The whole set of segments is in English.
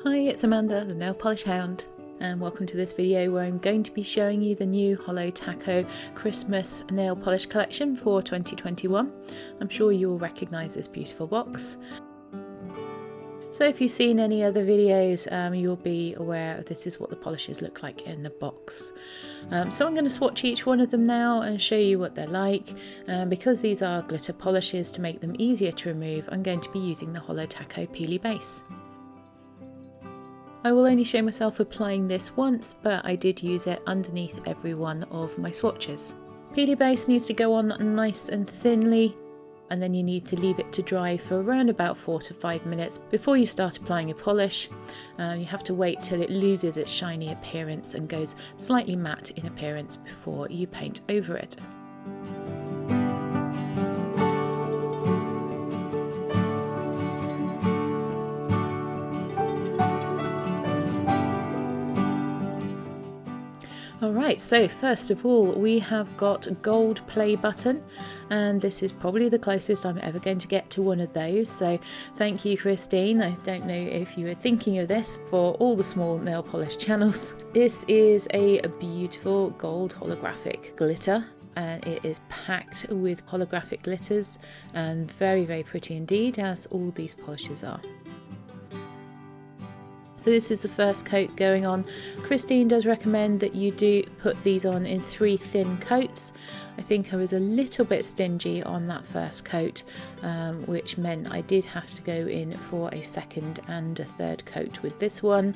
Hi, it's Amanda, the Nail Polish Hound, and welcome to this video where I'm going to be showing you the new Holo Taco Christmas nail polish collection for 2021. I'm sure you'll recognise this beautiful box. So if you've seen any other videos, you'll be aware this is what the polishes look like in the box. So I'm going to swatch each one of them now and show you what they're like. Because these are glitter polishes, to make them easier to remove, I'm going to be using the Holo Taco Peely Base. I will only show myself applying this once, but I did use it underneath every one of my swatches. Peely Base needs to go on nice and thinly, and then you need to leave it to dry for around about 4 to 5 minutes before you start applying your polish. You have to wait till it loses its shiny appearance and goes slightly matte in appearance before you paint over it. Alright, so first of all we have got gold play button, and this is probably the closest I'm ever going to get to one of those, so thank you Christine. I don't know if you were thinking of this for all the small nail polish channels. This is a beautiful gold holographic glitter, and it is packed with holographic glitters and very pretty indeed, as all these polishes are. So this is the first coat going on. Christine does recommend that you do put these on in 3 thin coats. I think I was a little bit stingy on that first coat, which meant I did have to go in for a second and a third coat with this one.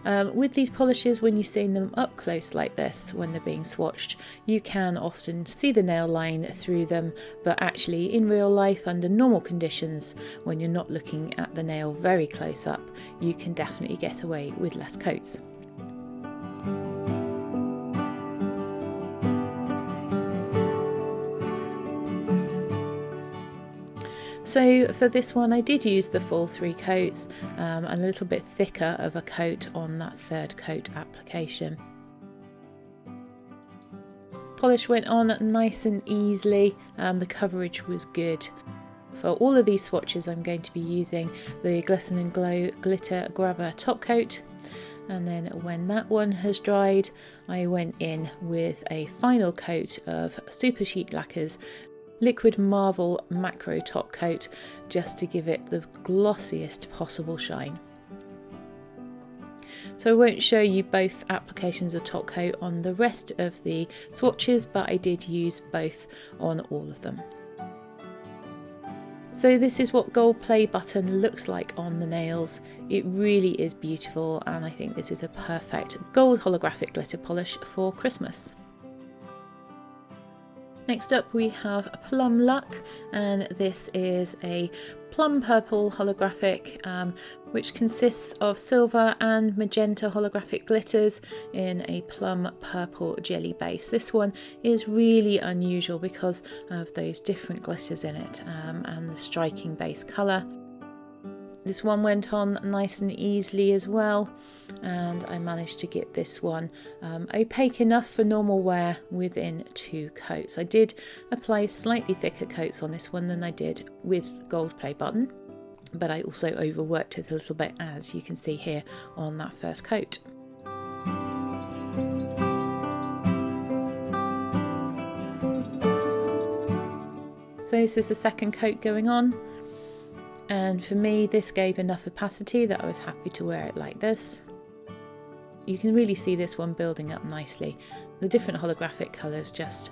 With these polishes, when you're seeing them up close like this, when they're being swatched, you can often see the nail line through them, but actually in real life, under normal conditions, when you're not looking at the nail very close up, you can definitely get away with less coats. So for this one I did use the full 3 coats, a little bit thicker of a coat on that third coat application. Polish went on nice and easily, the coverage was good. For all of these swatches I'm going to be using the Glisten and Glow Glitter Grabber top coat, and then when that one has dried I went in with a final coat of Super Chic Lacquer's Liquid Marble Macro top coat, just to give it the glossiest possible shine. So I won't show you both applications of top coat on the rest of the swatches, but I did use both on all of them. So this is what gold play button looks like on the nails. It really is beautiful, and I think this is a perfect gold holographic glitter polish for Christmas. Next up we have Plumb Luck, and this is a plum purple holographic which consists of silver and magenta holographic glitters in a plum purple jelly base. This one is really unusual because of those different glitters in it and the striking base colour. This one went on nice and easily as well, and I managed to get this one opaque enough for normal wear within 2 coats. I did apply slightly thicker coats on this one than I did with gold play button, but I also overworked it a little bit, as you can see here on that first coat. So this is the second coat going on. And for me this gave enough opacity that I was happy to wear it like this. You can really see this one building up nicely. The different holographic colours just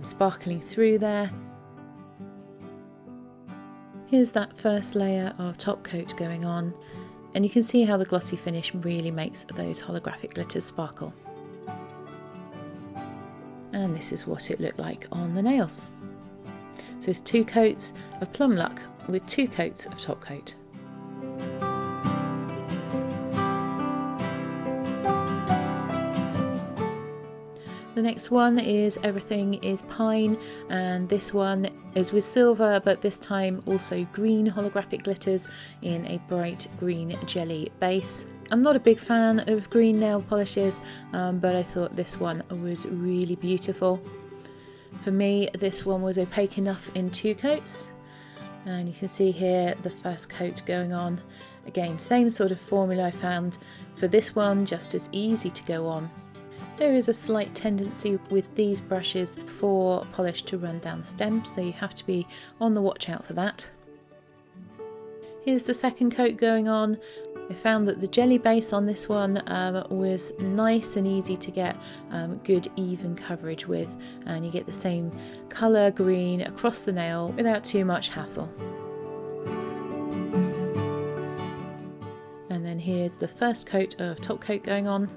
sparkling through there. Here's that first layer of top coat going on, and you can see how the glossy finish really makes those holographic glitters sparkle. And this is what it looked like on the nails. So it's 2 coats of Plumb Luck with 2 coats of top coat. The next one is Everything is Pine, and this one is with silver, but this time also green holographic glitters in a bright green jelly base. I'm not a big fan of green nail polishes, but I thought this one was really beautiful. For me, this one was opaque enough in 2 coats, and you can see here the first coat going on. Again, same sort of formula I found for this one, just as easy to go on. There is a slight tendency with these brushes for polish to run down the stem, so you have to be on the watch out for that. Here's the second coat going on. I found that the jelly base on this one was nice and easy to get good even coverage with, and you get the same colour green across the nail without too much hassle. And then here's the first coat of top coat going on.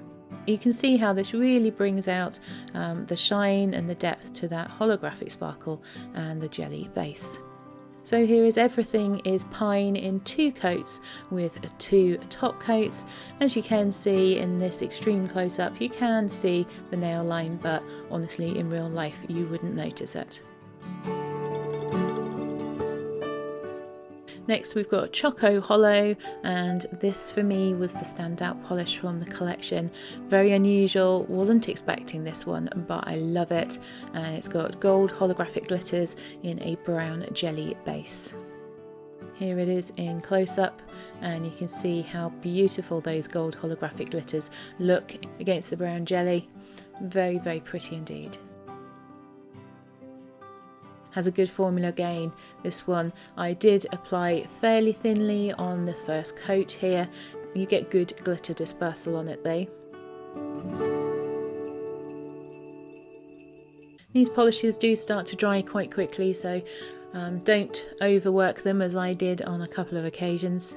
You can see how this really brings out the shine and the depth to that holographic sparkle and the jelly base. So here is everything is pine in 2 coats with 2 top coats. As you can see in this extreme close-up, you can see the nail line, but honestly in real life you wouldn't notice it. Next we've got Choco-Holo, and this for me was the standout polish from the collection. Very unusual, wasn't expecting this one, but I love it. And it's got gold holographic glitters in a brown jelly base. Here it is in close-up, and you can see how beautiful those gold holographic glitters look against the brown jelly. Very, very pretty indeed. Has a good formula again. This one I did apply fairly thinly on the first coat here. You get good glitter dispersal on it though. These polishes do start to dry quite quickly, so don't overwork them as I did on a couple of occasions.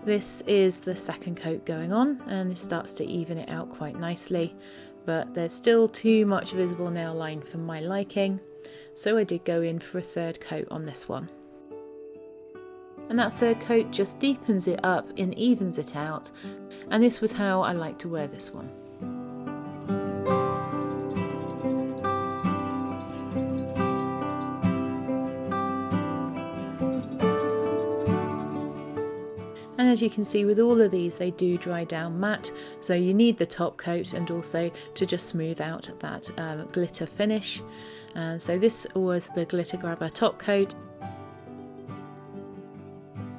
This is the second coat going on, and this starts to even it out quite nicely, but there's still too much visible nail line for my liking. So I did go in for a third coat on this one. And that third coat just deepens it up and evens it out. And this was how I like to wear this one. And as you can see with all of these, they do dry down matte, so you need the top coat and also to just smooth out that glitter finish. So this was the glitter grabber top coat.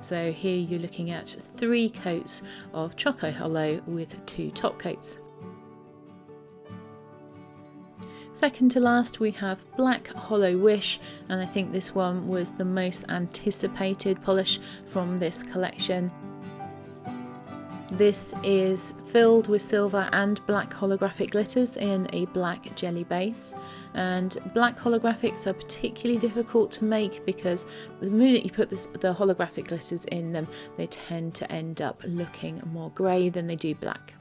So here you're looking at 3 coats of Choco-Holo with 2 top coats. Second to last we have Black Holo Wish, and I think this one was the most anticipated polish from this collection. This is filled with silver and black holographic glitters in a black jelly base, and black holographics are particularly difficult to make because the minute you put the holographic glitters in them, they tend to end up looking more grey than they do black.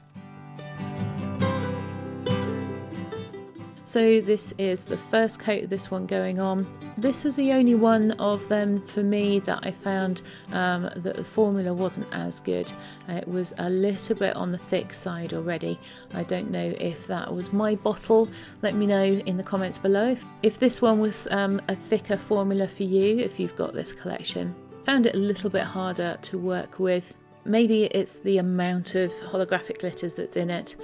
So this is the first coat of this one going on. This was the only one of them for me that I found that the formula wasn't as good. It was a little bit on the thick side already. I don't know if that was my bottle. Let me know in the comments below if this one was a thicker formula for you, if you've got this collection. Found it a little bit harder to work with. Maybe it's the amount of holographic glitters that's in it.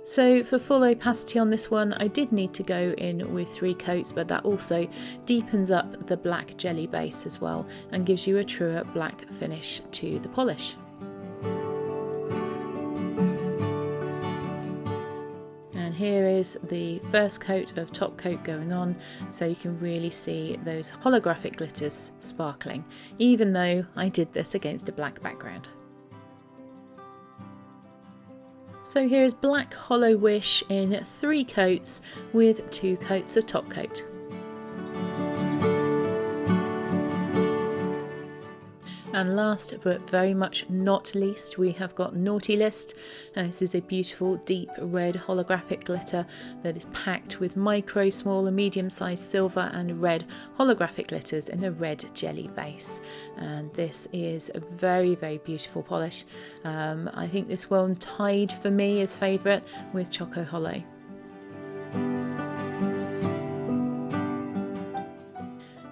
So for full opacity on this one, I did need to go in with 3 coats, but that also deepens up the black jelly base as well and gives you a truer black finish to the polish. And here is the first coat of top coat going on, so you can really see those holographic glitters sparkling, even though I did this against a black background. So here is Black Holo Wish in 3 coats with 2 coats of top coat. And last but very much not least, we have got Naughty List. This is a beautiful deep red holographic glitter that is packed with micro, small and medium sized silver and red holographic glitters in a red jelly base. And this is a very, very beautiful polish. I think this one tied for me as favourite with Choco-Holo.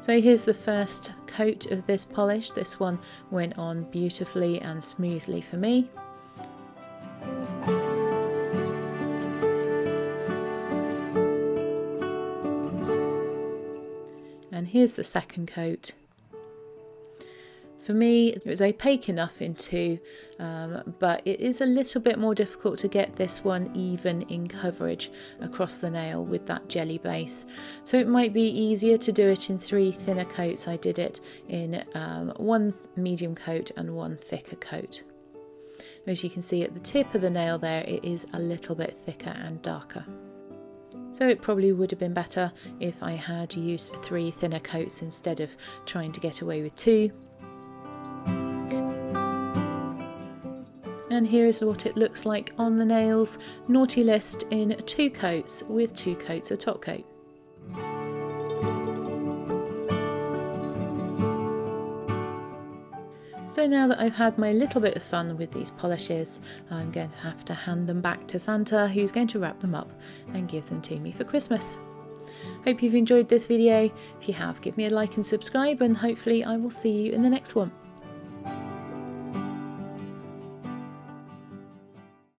So here's the first coat of this polish. This one went on beautifully and smoothly for me. And here's the second coat. For me, it was opaque enough in 2, but it is a little bit more difficult to get this one even in coverage across the nail with that jelly base. So it might be easier to do it in 3 thinner coats. I did it in 1 medium coat and 1 thicker coat. As you can see at the tip of the nail there, it is a little bit thicker and darker. So it probably would have been better if I had used 3 thinner coats instead of trying to get away with 2. And here is what it looks like on the nails. Naughty list in 2 coats with 2 coats of top coat. So now that I've had my little bit of fun with these polishes, I'm going to have to hand them back to Santa, who's going to wrap them up and give them to me for Christmas. Hope you've enjoyed this video. If you have, give me a like and subscribe, and hopefully I will see you in the next one.